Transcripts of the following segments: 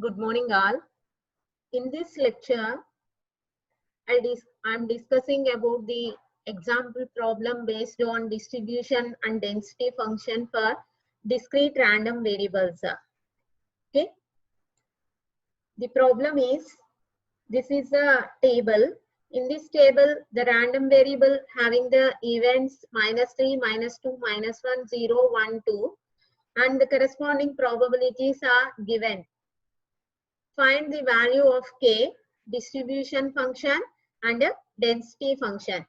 Good morning, all. In this lecture, I'm discussing about the example problem based on distribution and density function for discrete random variables. Okay. The problem is, this is a table. In this table, the random variable having the events -3, -2, -1, 0, 1, 2, and the corresponding probabilities are given. Find the value of k, distribution function and a density function.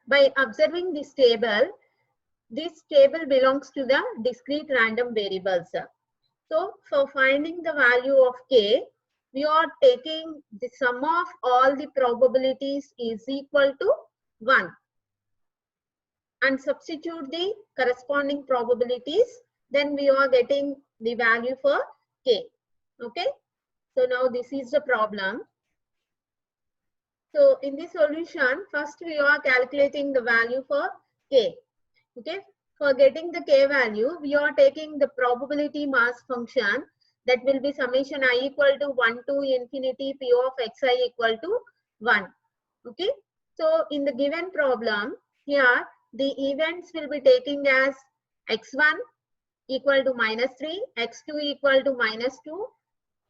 By observing this table belongs to the discrete random variables. So for finding the value of k, we are taking the sum of all the probabilities is equal to 1 and substitute the corresponding probabilities, then we are getting the value for k. Okay, so now this is the problem. So in the solution, first we are calculating the value for k. Okay, for getting the k value, we are taking the probability mass function, that will be summation I equal to 1 to infinity p of xi equal to 1. Okay, so in the given problem, here the events will be taking as x1 equal to -3, x2 equal to -2,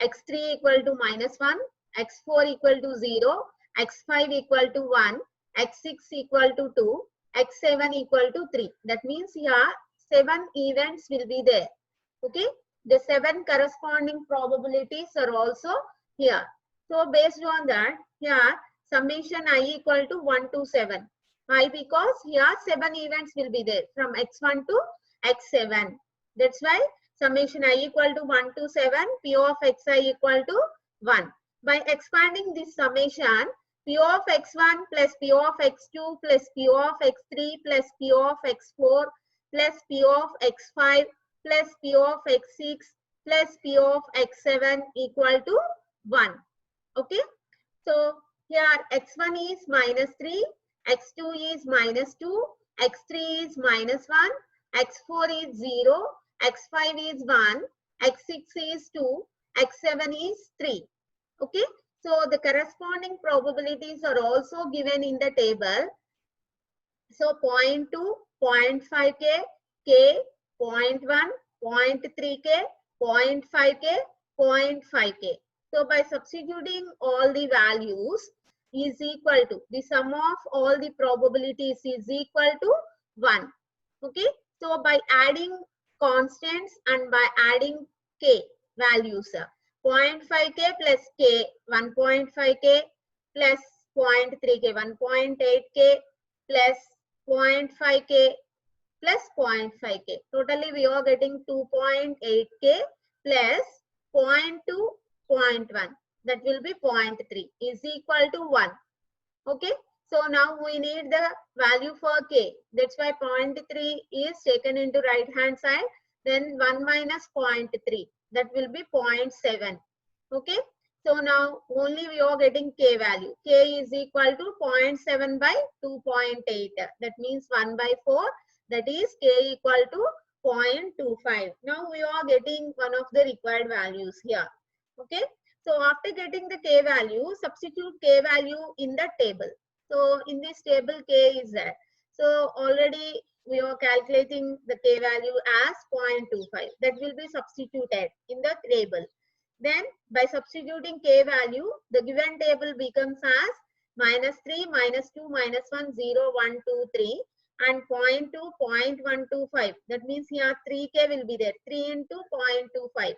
x3 equal to -1, x4 equal to 0, x5 equal to 1, x6 equal to 2, x7 equal to 3. That means here 7 events will be there. Okay, the 7 corresponding probabilities are also here. So based on that, here summation I equal to 1 to 7. Why? Because here 7 events will be there from x1 to x7. That's why summation I equal to 1 to 7, p of xi equal to 1. By expanding this summation, p of x1 plus p of x2 plus p of x3 plus p of x4 plus p of x5 plus p of x6 plus p of x7 equal to 1. Okay, so here x1 is -3, x2 is -2, x3 is -1, x4 is 0, x5 is 1, x6 is 2, x7 is 3. Okay, so the corresponding probabilities are also given in the table. So 0.2, 0.5k, k, 0.1, 0.3k, 0.5k, 0.5k. So by substituting all the values is equal to, the sum of all the probabilities is equal to 1. Okay, so by adding constants and by adding k values, 0.5k plus k, 1.5k plus 0.3k, 1.8k plus 0.5k plus 0.5k. Totally we are getting 2.8k plus 0.2, 0.1. That will be 0.3 is equal to 1. Okay, so now we need the value for k. That's why 0.3 is taken into right hand side. Then 1 minus 0.3. That will be 0.7. Okay, so now only we are getting k value. K is equal to 0.7 by 2.8. That means 1 by 4. That is k equal to 0.25. Now we are getting one of the required values here. Okay, so after getting the k value, substitute k value in the table. So in this table k is there. So already we are calculating the k value as 0.25. That will be substituted in the table. Then by substituting k value, the given table becomes as -3, -2, -1, 0, 1, 2, 3 and 0.2, 0.125. That means here 3k will be there. 3 into 0.25.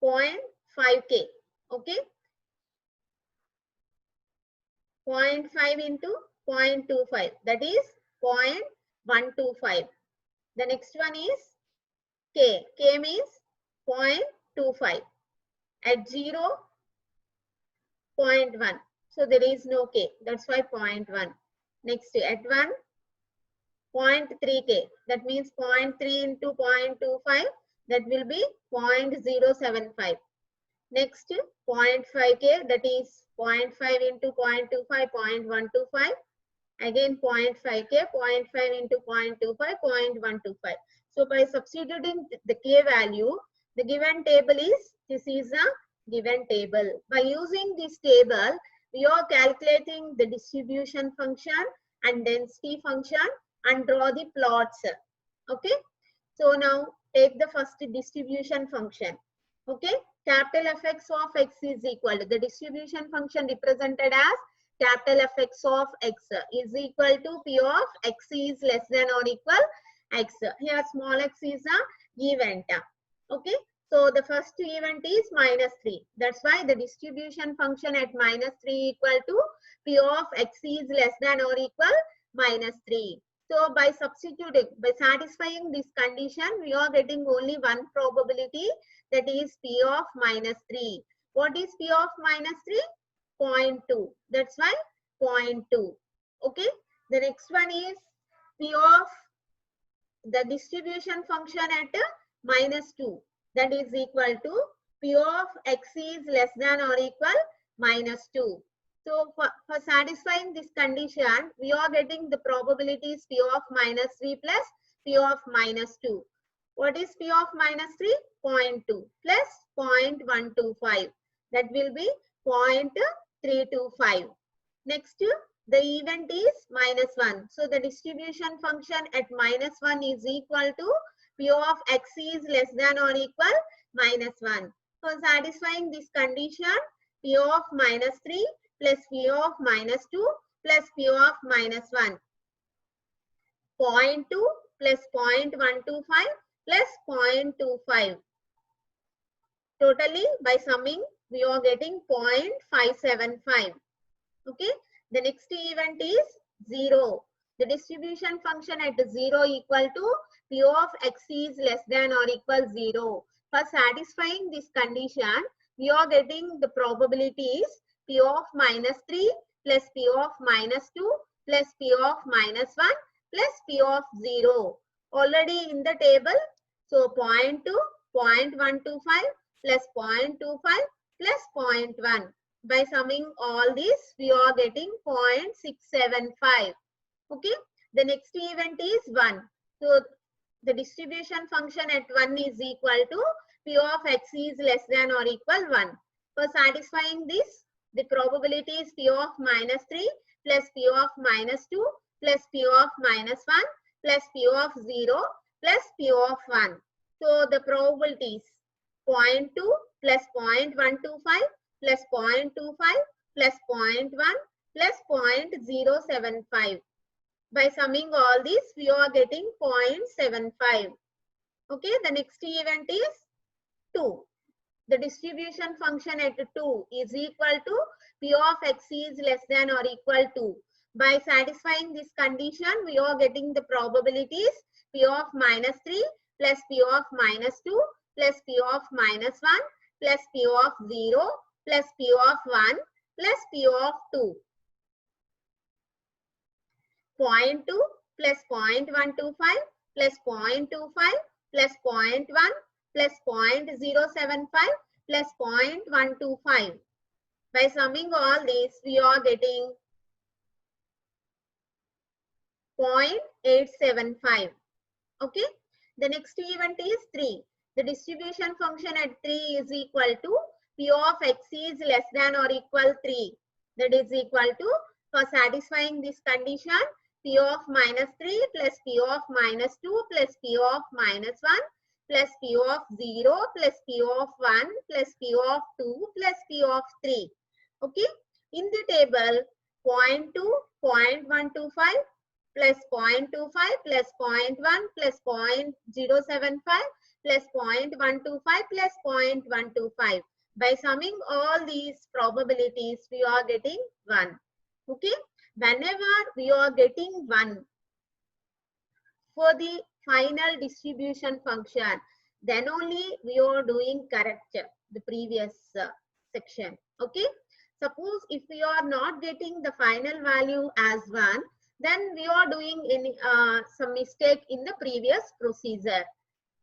0.5k. Okay. 0.5 into 0.25. That is 0.125. The next one is k. K means 0.25. At 0, 0.1. So there is no k. That's why 0.1. Next at 1, 0.3k. That means 0.3 into 0.25. That will be 0.075. Next 0.5k, that is 0.5 into 0.25, 0.125. Again 0.5k, 0.5 into 0.25, 0.125. So by substituting the k value, the given table is, this is a given table. By using this table, we are calculating the distribution function and density function and draw the plots. Okay. So now take the first distribution function. Okay. Capital Fx of x is equal to the distribution function represented as capital Fx of x is equal to P of x is less than or equal x. Here small x is a event. Okay. So the first event is -3. That's why the distribution function at -3 equal to P of x is less than or equal -3. So by substituting, by satisfying this condition, we are getting only one probability, that is P of -3. What is P of -3? 0.2. That's why 0.2. Okay. The next one is P of the distribution function at -2. That is equal to P of x is less than or equal -2. So for satisfying this condition, we are getting the probabilities P of -3 plus P of -2. What is P of -3? 0.2 plus 0.125. That will be 0.325. Next, the event is -1. So the distribution function at -1 is equal to P of x is less than or equal -1. For satisfying this condition, P of -3 plus P of -2 plus P of -1. 0.2 plus 0.125 plus 0.25. Totally, by summing, we are getting 0.575. Okay. The next event is 0. The distribution function at 0 equal to P of x is less than or equal 0. For satisfying this condition, we are getting the probabilities P of -3 plus P of -2 plus P of -1 plus P of 0. Already in the table, so 0.2, 0.125 plus 0.25 plus 0.1. By summing all this, we are getting 0.675. Okay. The next event is 1. So the distribution function at 1 is equal to P of x is less than or equal 1. For satisfying this, the probability is P of -3 plus P of -2 plus P of -1 plus P of 0 plus P of 1. So the probabilities 0.2 plus 0.125 plus 0.25 plus 0.1 plus 0.075. By summing all these, we are getting 0.75. Okay, the next event is 2. The distribution function at 2 is equal to P of x is less than or equal to. By satisfying this condition, we are getting the probabilities P of -3 plus P of -2 plus P of -1 plus P of 0 plus P of 1 plus P of 2. 0.2 plus 0.125 plus 0.25 plus 0.1 plus 0.075 plus 0.125. By summing all these, we are getting 0.875. Okay. The next event is 3. The distribution function at 3 is equal to P of x is less than or equal 3. That is equal to, for satisfying this condition, P of -3 plus P of -2 plus P of -1 plus P of 0 plus P of 1 plus P of 2 plus P of 3. Okay. In the table, 0.2, 0.125 plus 0.25 plus 0.1 plus 0.075 plus 0.125 plus 0.125. By summing all these probabilities, we are getting 1. Okay. Whenever we are getting 1 for the final distribution function, then only we are doing correct the previous section. Okay. Suppose if we are not getting the final value as 1, then we are doing any some mistake in the previous procedure.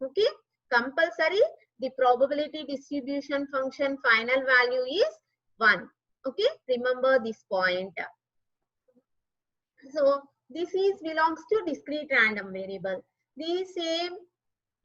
Okay. Compulsory the probability distribution function final value is 1. Okay, remember this point. So this belongs to discrete random variable. The same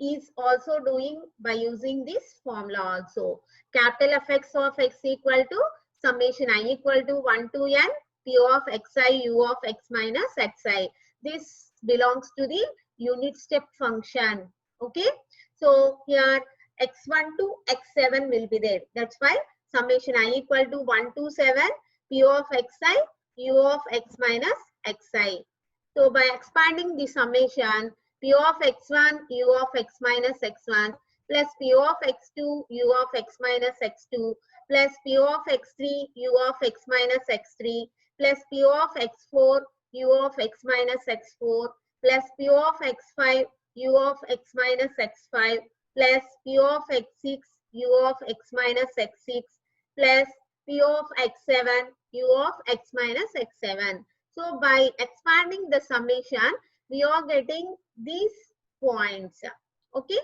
is also doing by using this formula also. Capital Fx of x equal to summation I equal to 1 to n p of xi u of x minus xi. This belongs to the unit step function. Okay. So here x1 to x7 will be there. That's why summation I equal to 1 to 7 p of xi u of x minus xi. So by expanding the summation, p of x1 u of x minus x1 plus p of x2 u of x minus x2 plus p of x3 u of x minus x3 plus p of x4 u of x minus x4 plus p of x5 u of x minus x5 plus p of x6 u of x minus x6 plus p of x7 u of x minus x7. So by expanding the summation, we are getting these points. Okay.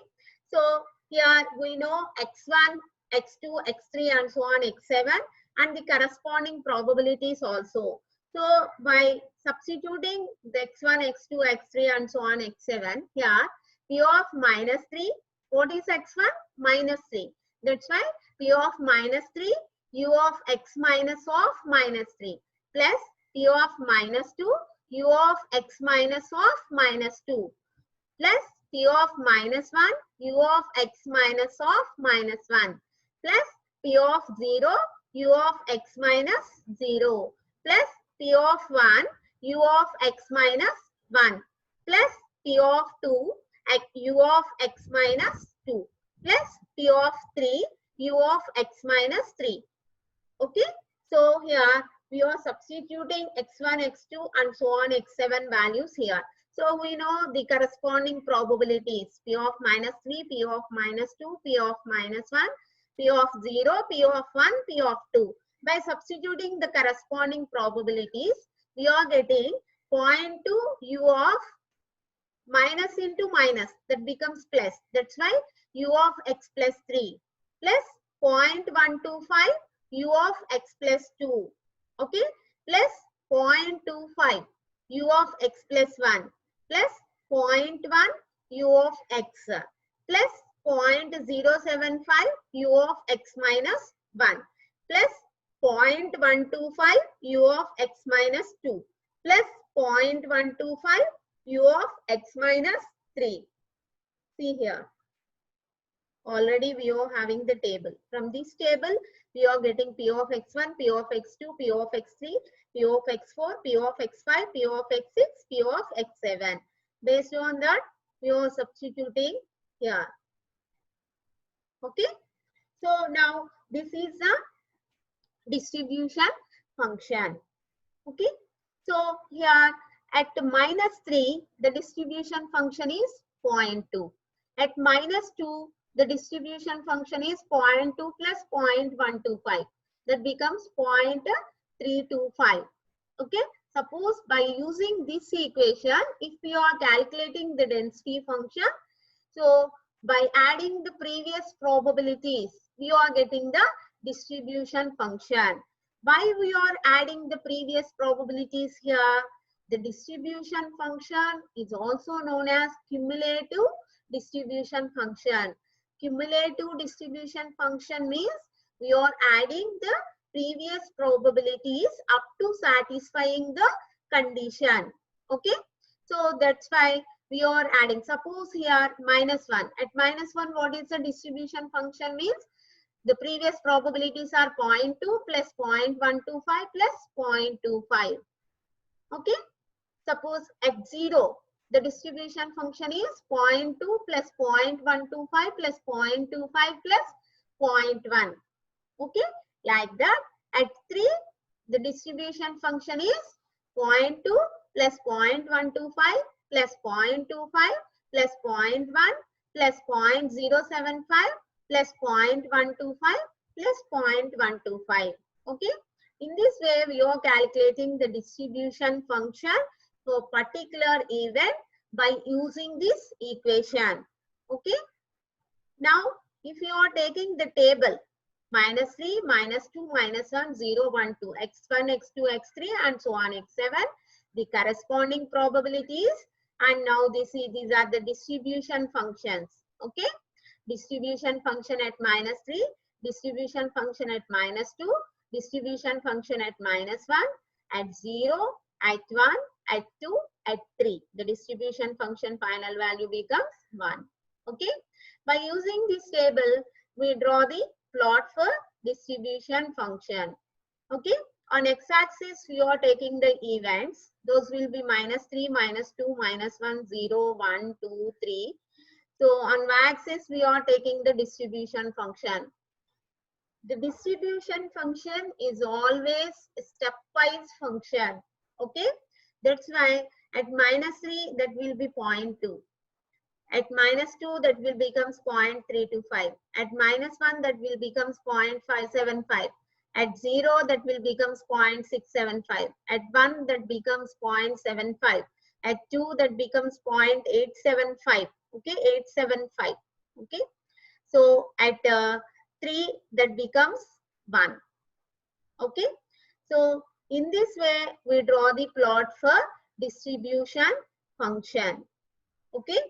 So here we know x1, x2, x3 and so on x7 and the corresponding probabilities also. So by substituting the x1, x2, x3 and so on x7, here p of minus 3, what is x1? Minus 3. That's why p of minus 3 u of x minus of minus 3 plus p of minus 2 u of x minus of minus 2 plus p of minus 1 u of x minus of minus 1 plus p of 0 u of x minus 0 plus p of 1 u of x minus 1 plus p of 2 u of x minus 2 plus p of 3 u of x minus 3. Okay. So here we are substituting x1, x2 and so on x7 values here. So we know the corresponding probabilities p of minus 3, p of minus 2, p of minus 1, p of 0, p of 1, p of 2. By substituting the corresponding probabilities, we are getting 0.2 u of minus into minus, that becomes plus. That's why u of x plus 3 plus 0.125 u of x plus 2. Okay, plus 0.25 u of x plus 1 plus 0.1 u of x plus 0.075 u of x minus 1 plus 0.125 u of x minus 2 plus 0.125 u of x minus 3. See here. Already we are having the table. From this table, we are getting p of x1, p of x2, p of x3, p of x4, p of x5, p of x6, p of x7. Based on that, we are substituting here. Okay. So now this is a distribution function. Okay. So here at minus 3, the distribution function is 0.2. At minus 2, the distribution function is 0.2 plus 0.125. That becomes 0.325. Okay. Suppose by using this equation, if we are calculating the density function, so by adding the previous probabilities, we are getting the distribution function. Why we are adding the previous probabilities here? The distribution function is also known as cumulative distribution function. Cumulative distribution function means we are adding the previous probabilities up to satisfying the condition. Okay. So that's why we are adding. Suppose here minus 1. At minus 1, what is the distribution function means? The previous probabilities are 0.2 plus 0.125 plus 0.25. Okay. Suppose at 0, the distribution function is 0.2 plus 0.125 plus 0.25 plus 0.1. Okay. Like that. At 3, the distribution function is 0.2 plus 0.125 plus 0.25 plus 0.1 plus 0.075 plus 0.125 plus 0.125. Okay. In this way, we are calculating the distribution function for particular event by using this equation. Okay. Now, If you are taking the table -3, -2, -1, 0, 1, 2, x1, x2, x3 and so on x7, the corresponding probabilities, and now these are the distribution functions. Okay, distribution function at -3, distribution function at -2, distribution function at -1, at 0, at 1, at 2, at 3. The distribution function final value becomes 1. Okay, by using this table, we draw the plot for distribution function. Okay, on x-axis we are taking the events. Those will be -3, -2, -1, 0, 1, 2, 3. So on y-axis we are taking the distribution function. The distribution function is always a stepwise function. Okay, that's why at -3 that will be 0.2. At -2 that will becomes 0.325. At -1 that will becomes 0.575. At 0 that will becomes 0.675. At 1 that becomes 0.75. At 2 that becomes 0.875. Okay, 875. Okay, so at 3 that becomes 1. Okay, so in this way we draw the plot for distribution function. Okay,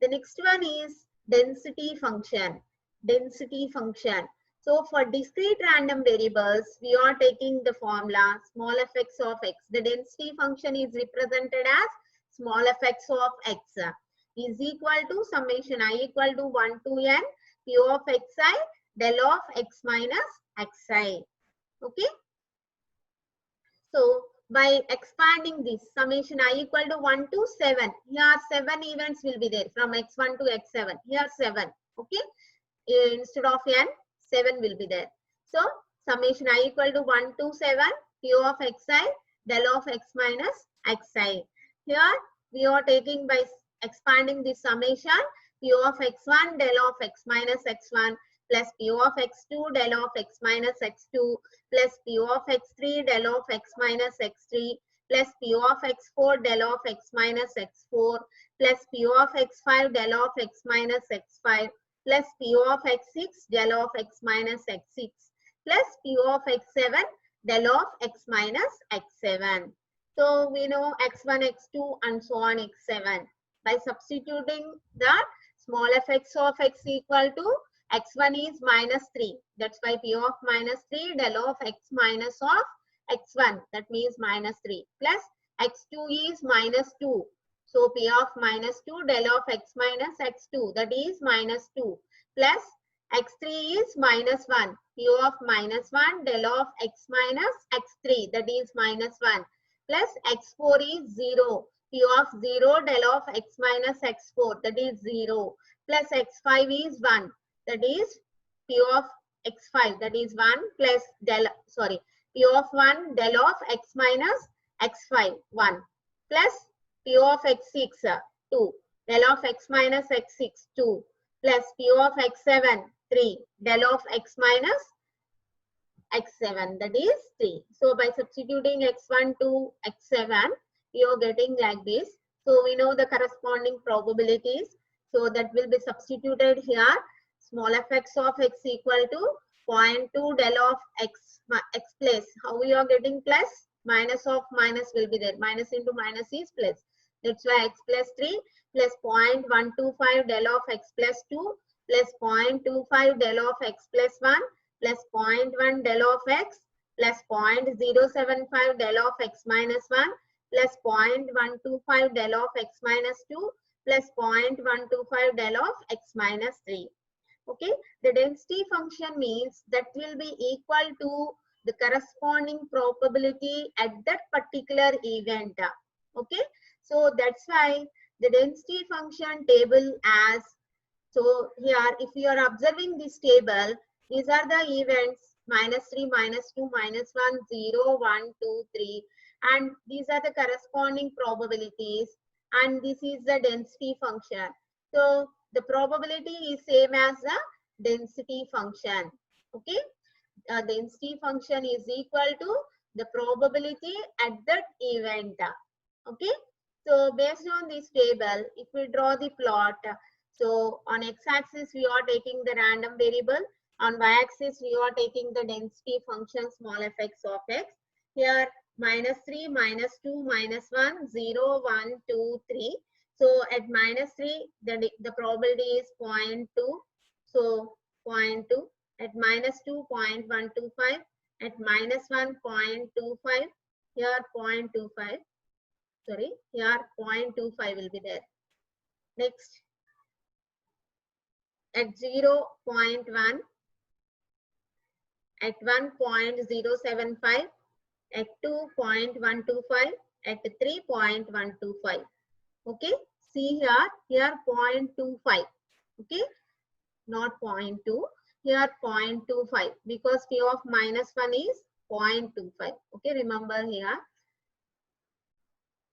the next one is density function. Density function. So for discrete random variables, we are taking the formula small fx of x. The density function is represented as small fx of x is equal to summation I equal to 1 to n p of xi del of x minus xi. Okay. So by expanding this summation I equal to 1 to 7, here 7 events will be there from x1 to x7. Here 7. Okay. Instead of n, 7 will be there. So summation I equal to 1 to 7 p of xi del of x minus xi. Here we are taking by expanding this summation p of x1 del of x minus x1 plus p of x2 del of x minus x2 plus p of x3 del of x minus x3 plus p of x4 del of x minus x4 plus p of x5 del of x minus x5 plus p of x6 del of x minus x6 plus p of x7 del of x minus x7. So we know x1, x2 and so on x7. By substituting the small fx of x equal to x1 is -3. That's why p of -3 del of x minus of x1. That means -3 plus x2 is -2. So p of -2 del of x minus x2, that is -2 plus x3 is -1. P of -1 del of x minus x3, that is -1 plus x4 is 0. P of 0 del of x minus x4, that is 0 plus x5 is 1. That is p of x5, that is 1 plus p of 1 del of x minus x5, 1 plus p of x6, 2 del of x minus x6, 2 plus p of x7, 3 del of x minus x7, that is 3. So by substituting x1 to x7, you are getting like this. So we know the corresponding probabilities. So that will be substituted here. Small fx of x equal to 0.2 del of x plus. How we are getting plus? Minus of minus will be there. Minus into minus is plus. That's why x plus 3 plus 0.125 del of x plus 2 plus 0.25 del of x plus 1 plus 0.1 del of x plus 0.075 del of x minus 1 plus 0.125 del of x minus 2 plus 0.125 del of x minus 3. Okay, the density function means that will be equal to the corresponding probability at that particular event. Okay, so that's why the density function table as, so here if you are observing this table, these are the events -3, -2, -1, 0, 1, 2, 3, and these are the corresponding probabilities, and this is the density function. So the probability is same as the density function. Okay, density function is equal to the probability at that event. Okay, so based on this table, if we draw the plot, So on x-axis, we are taking the random variable. On y-axis, we are taking the density function small fx of x. Here, -3, -2, -1, 0, 1, 2, 3. So at -3, the probability is 0.2. So 0.2. At -2, 0.125. At -1, 0.25. Here 0.25. Sorry, here 0.25 will be there. Next, at 0.1, at 1.075, at 2.125, at 3.125. Okay, see here 0.25. Okay, not 0.2, here 0.25 because P of -1 is 0.25. Okay, remember here.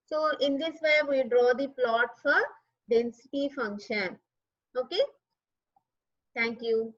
So in this way, we draw the plot for density function. Okay, thank you.